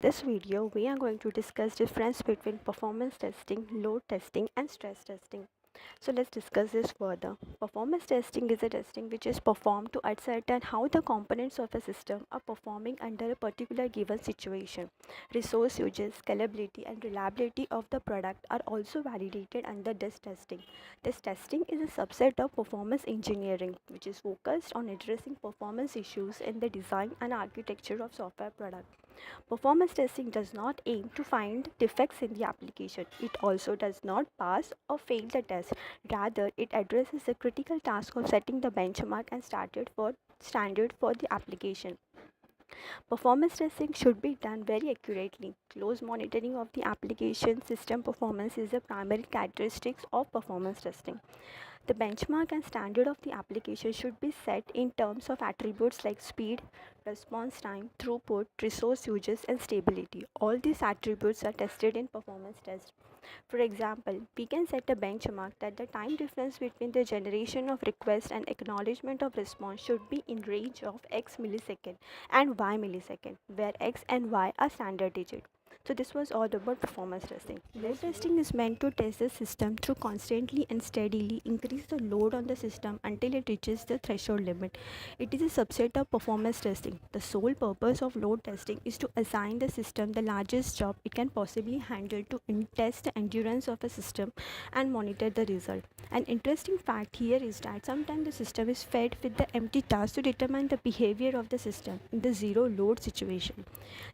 This video, we are going to discuss difference between performance testing, load testing, and stress testing. So let's discuss this further. Performance testing is a testing which is performed to ascertain how the components of a system are performing under a particular given situation. Resource usage, scalability, and reliability of the product are also validated under this testing. This testing is a subset of performance engineering, which is focused on addressing performance issues in the design and architecture of software products. Performance testing does not aim to find defects in the application. It also does not pass or fail the test. Rather, it addresses the critical task of setting the benchmark and standard for the application. Performance testing should be done very accurately. Close monitoring of the application system performance is the primary characteristics of performance testing. The benchmark and standard of the application should be set in terms of attributes like speed, response time, throughput, resource usage, and stability. All these attributes are tested in performance tests. For example, we can set a benchmark that the time difference between the generation of request and acknowledgement of response should be in range of x millisecond and y millisecond, where x and y are standard digit. So this was all about performance testing. Load testing is meant to test the system through constantly and steadily increase the load on the system until it reaches the threshold limit. It is a subset of performance testing. The sole purpose of load testing is to assign the system the largest job it can possibly handle to test the endurance of a system and monitor the result. An interesting fact here is that sometimes the system is fed with the empty task to determine the behavior of the system in the zero load situation.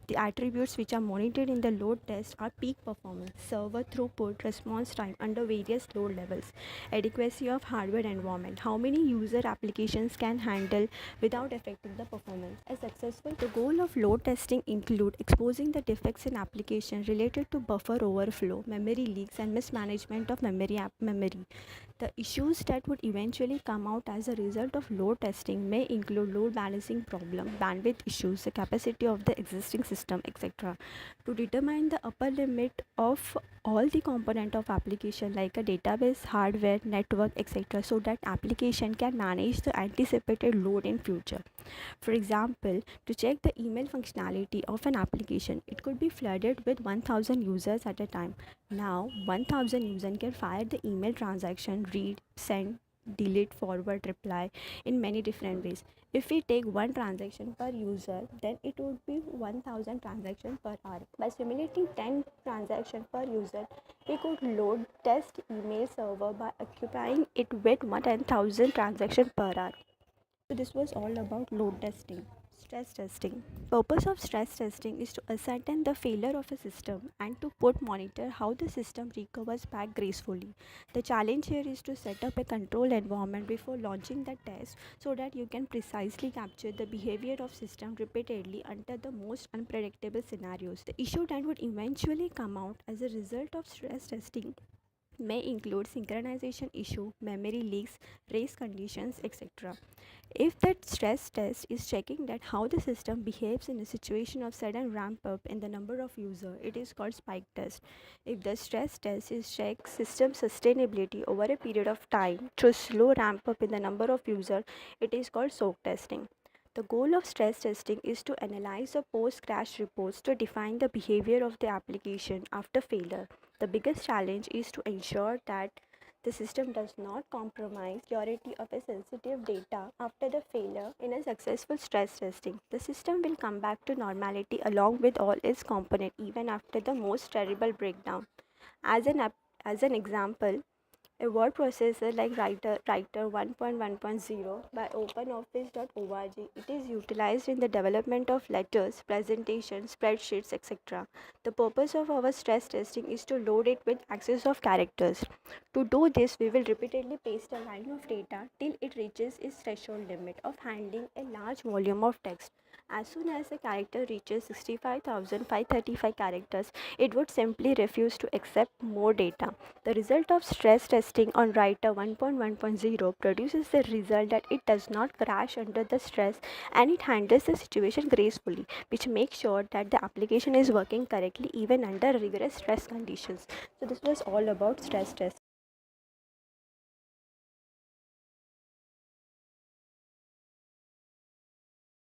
The attributes which are monitored in the load test are peak performance, server throughput, response time under various load levels, adequacy of hardware environment, how many user applications can handle without affecting the performance. The goal of load testing include exposing the defects in application related to buffer overflow, memory leaks, and mismanagement of memory. The issues that would eventually come out as a result of load testing may include load balancing problem, bandwidth issues, the capacity of the existing system, etc. To determine the upper limit of all the component of application like a database, hardware, network, etc. so that application can manage the anticipated load in future. For example, to check the email functionality of an application, it could be flooded with 1000 users at a time. Now, 1000 users can fire the email transaction, read, send, delete, forward, reply in many different ways. If we take one transaction per user, then it would be 1000 transactions per hour. By simulating 10 transactions per user, we could load test email server by occupying it with 1000 transactions per hour. So this was all about load testing. Stress testing. Purpose of stress testing is to ascertain the failure of a system and to monitor how the system recovers back gracefully. The challenge here is to set up a control environment before launching the test so that you can precisely capture the behavior of system repeatedly under the most unpredictable scenarios. The issue that would eventually come out as a result of stress testing may include synchronization issue, memory leaks, race conditions, etc. If that stress test is checking that how the system behaves in a situation of sudden ramp up in the number of users, it is called spike test. If the stress test is check system sustainability over a period of time through slow ramp up in the number of users, it is called soak testing. The goal of stress testing is to analyze the post-crash reports to define the behavior of the application after failure. The biggest challenge is to ensure that the system does not compromise security of a sensitive data after the failure. In a successful stress testing, the system will come back to normality along with all its components even after the most terrible breakdown. As an example, a word processor like Writer 1.1.0 by OpenOffice.org, it is utilized in the development of letters, presentations, spreadsheets, etc. The purpose of our stress testing is to load it with access of characters. To do this, we will repeatedly paste a line of data till it reaches its threshold limit of handling a large volume of text. As soon as a character reaches 65,535 characters, it would simply refuse to accept more data. The result of stress testing on Writer 1.1.0 produces the result that it does not crash under the stress and it handles the situation gracefully, which makes sure that the application is working correctly even under rigorous stress conditions. So this was all about stress test.